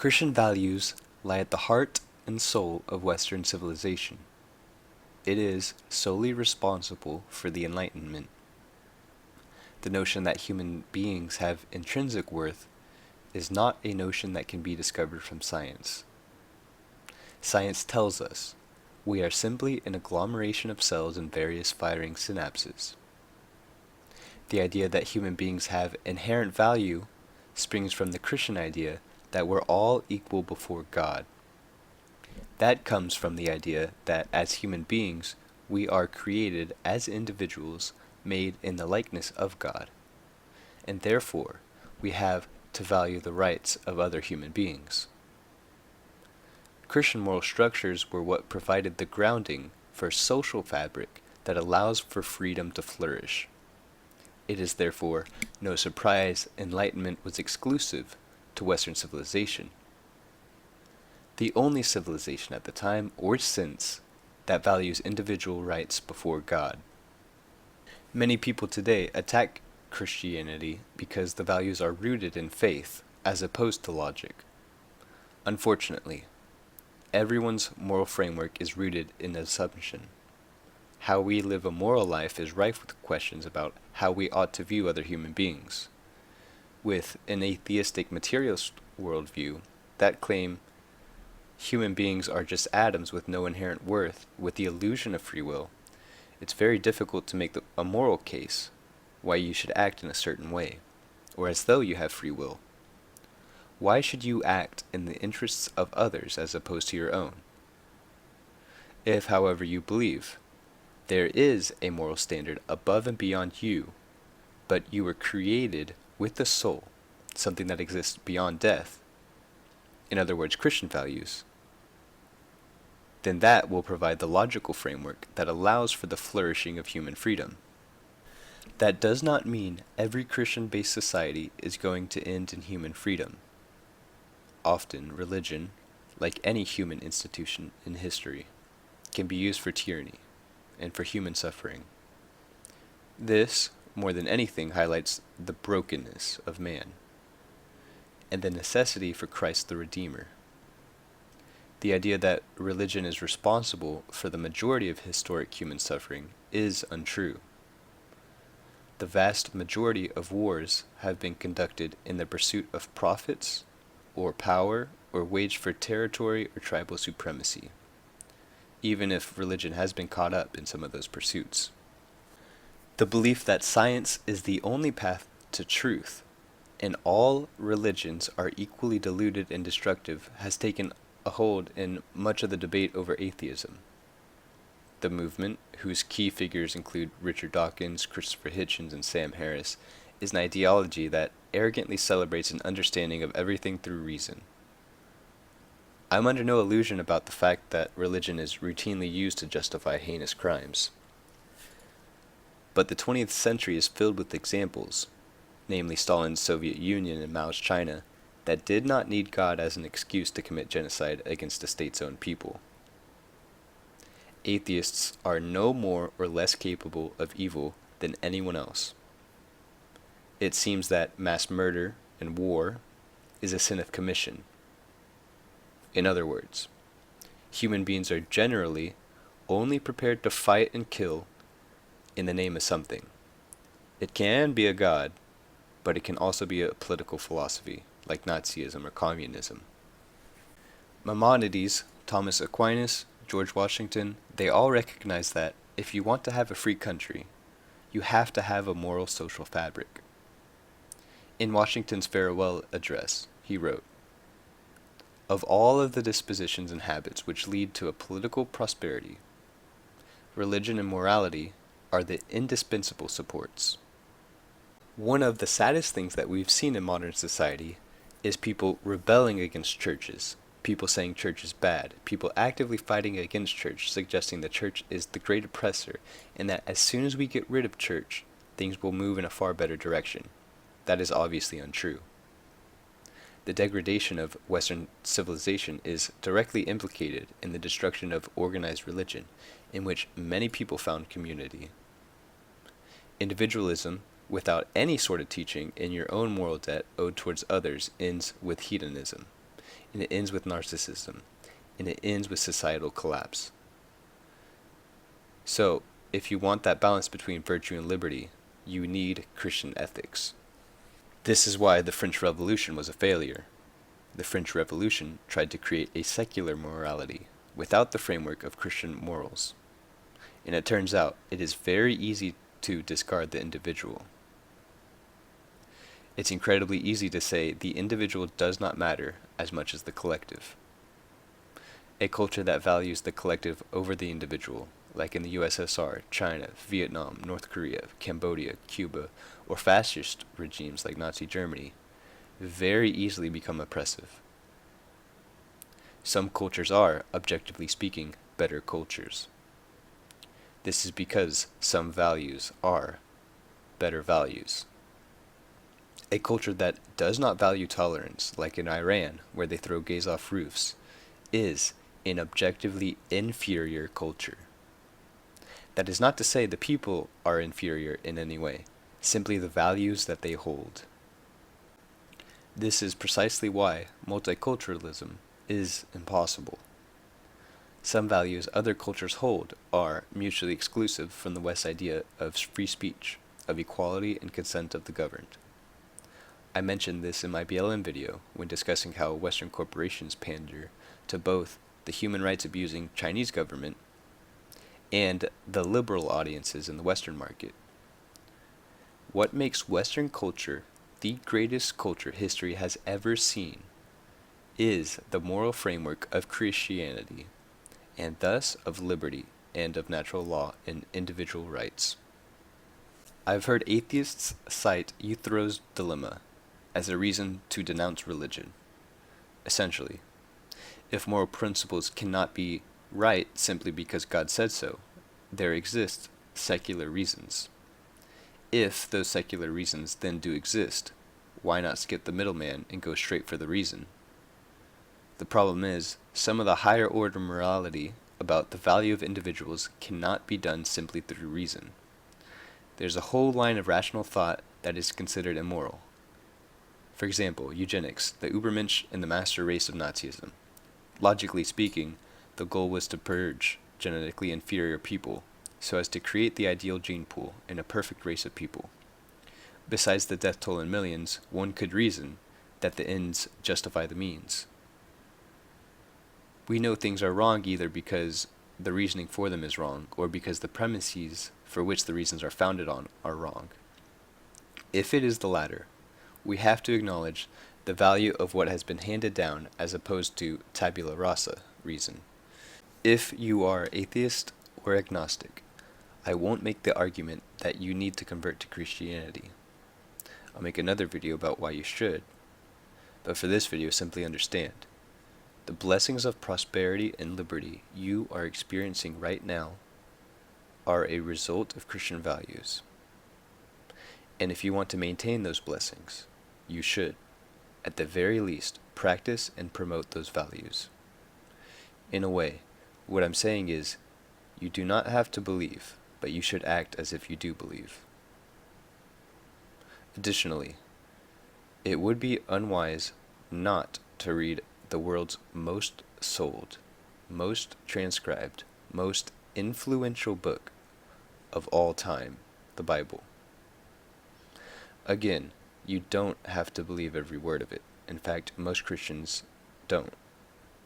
Christian values lie at the heart and soul of Western civilization. It is solely responsible for the Enlightenment. The notion that human beings have intrinsic worth is not a notion that can be discovered from science. Science tells us we are simply an agglomeration of cells in various firing synapses. The idea that human beings have inherent value springs from the Christian idea that we're all equal before God. That comes from the idea that as human beings, we are created as individuals made in the likeness of God, and therefore we have to value the rights of other human beings. Christian moral structures were what provided the grounding for a social fabric that allows for freedom to flourish. It is therefore no surprise Enlightenment was exclusive to Western civilization. The only civilization at the time or since that values individual rights before God. Many people today attack Christianity because the values are rooted in faith as opposed to logic. Unfortunately, everyone's moral framework is rooted in assumption. How we live a moral life is rife with questions about how we ought to view other human beings. With an atheistic materialist worldview, that claim human beings are just atoms with no inherent worth, with the illusion of free will, it's very difficult to make a moral case why you should act in a certain way, or as though you have free will. Why should you act in the interests of others as opposed to your own? If, however, you believe there is a moral standard above and beyond you, but you were created with a soul, something that exists beyond death, in other words, Christian values, then that will provide the logical framework that allows for the flourishing of human freedom. That does not mean every Christian-based society is going to end in human freedom. Often, religion, like any human institution in history, can be used for tyranny and for human suffering. This, more than anything, highlights the brokenness of man and the necessity for Christ the Redeemer. The idea that religion is responsible for the majority of historic human suffering is untrue. The vast majority of wars have been conducted in the pursuit of profits, or power, or waged for territory or tribal supremacy, even if religion has been caught up in some of those pursuits. The belief that science is the only path to truth, and all religions are equally deluded and destructive, has taken a hold in much of the debate over atheism. The movement, whose key figures include Richard Dawkins, Christopher Hitchens, and Sam Harris, is an ideology that arrogantly celebrates an understanding of everything through reason. I'm under no illusion about the fact that religion is routinely used to justify heinous crimes. But the 20th century is filled with examples, namely Stalin's Soviet Union and Mao's China, that did not need God as an excuse to commit genocide against a state's own people. Atheists are no more or less capable of evil than anyone else. It seems that mass murder and war is a sin of commission. In other words, human beings are generally only prepared to fight and kill in the name of something. It can be a god, but it can also be a political philosophy, like Nazism or communism. Maimonides, Thomas Aquinas, George Washington, they all recognize that if you want to have a free country, you have to have a moral social fabric. In Washington's farewell address, he wrote, "Of all of the dispositions and habits which lead to a political prosperity, religion and morality are the indispensable supports." One of the saddest things that we've seen in modern society is people rebelling against churches, people saying church is bad, people actively fighting against church, suggesting the church is the great oppressor, and that as soon as we get rid of church, things will move in a far better direction. That is obviously untrue. The degradation of Western civilization is directly implicated in the destruction of organized religion, in which many people found community. Individualism, without any sort of teaching in your own moral debt owed towards others, ends with hedonism. and it ends with narcissism, and it ends with societal collapse. So, if you want that balance between virtue and liberty, you need Christian ethics. This is why the French Revolution was a failure. The French Revolution tried to create a secular morality without the framework of Christian morals. And it turns out it is very easy to discard the individual. It's incredibly easy to say the individual does not matter as much as the collective. A culture that values the collective over the individual, like in the USSR, China, Vietnam, North Korea, Cambodia, Cuba, or fascist regimes like Nazi Germany, very easily become oppressive. Some cultures are, objectively speaking, better cultures. This is because some values are better values. A culture that does not value tolerance, like in Iran, where they throw gays off roofs, is an objectively inferior culture. That is not to say the people are inferior in any way, simply the values that they hold. This is precisely why multiculturalism is impossible. Some values other cultures hold are mutually exclusive from the West's idea of free speech, of equality and consent of the governed. I mentioned this in my BLM video when discussing how Western corporations pander to both the human rights abusing Chinese government and the liberal audiences in the Western market. What makes Western culture the greatest culture history has ever seen is the moral framework of Christianity, and thus of liberty and of natural law and individual rights. I've heard atheists cite Euthyphro's dilemma as a reason to denounce religion. Essentially, if moral principles cannot be right simply because God said so, there exist secular reasons. If those secular reasons then do exist, why not skip the middleman and go straight for the reason? The problem is, some of the higher order morality about the value of individuals cannot be done simply through reason. There's a whole line of rational thought that is considered immoral. For example, eugenics, the Übermensch and the master race of Nazism. Logically speaking, the goal was to purge genetically inferior people so as to create the ideal gene pool in a perfect race of people. Besides the death toll in millions, one could reason that the ends justify the means. We know things are wrong either because the reasoning for them is wrong, or because the premises for which the reasons are founded on are wrong. If it is the latter, we have to acknowledge the value of what has been handed down as opposed to tabula rasa reason. If you are atheist or agnostic, I won't make the argument that you need to convert to Christianity. I'll make another video about why you should, but for this video simply understand. The blessings of prosperity and liberty you are experiencing right now are a result of Christian values. And if you want to maintain those blessings, you should, at the very least, practice and promote those values. In a way, what I'm saying is, you do not have to believe, but you should act as if you do believe. Additionally, it would be unwise not to read the world's most sold, most transcribed, most influential book of all time, the Bible. Again, you don't have to believe every word of it. In fact, most Christians don't.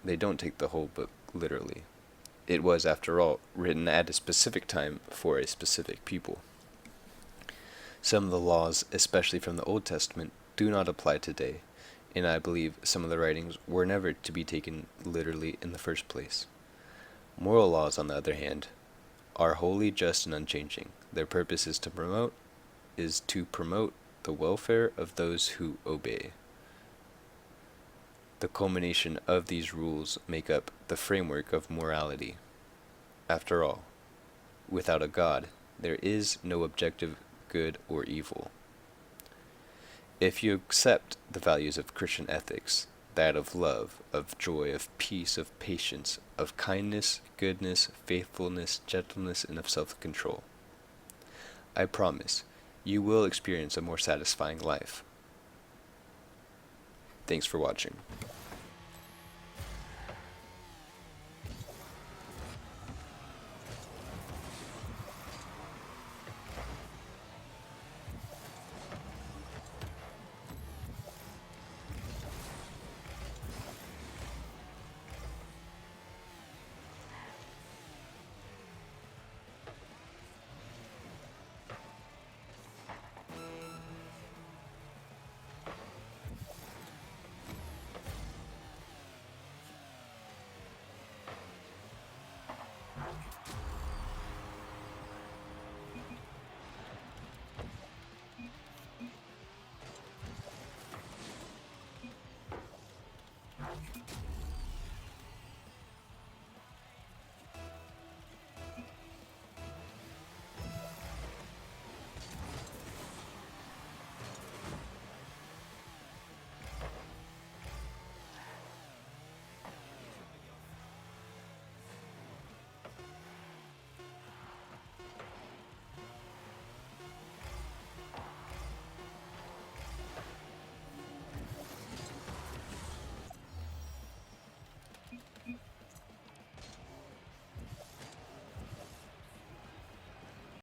They don't take the whole book literally. It was, after all, written at a specific time for a specific people. Some of the laws, especially from the Old Testament, do not apply today, and I believe some of the writings were never to be taken literally in the first place. Moral laws, on the other hand, are wholly just and unchanging. Their purpose is to promote the welfare of those who obey. The culmination of these rules make up the framework of morality. After all, without a God, there is no objective good or evil. If you accept the values of Christian ethics, that of love, of joy, of peace, of patience, of kindness, goodness, faithfulness, gentleness, and of self-control, I promise you will experience a more satisfying life. Thanks for watching.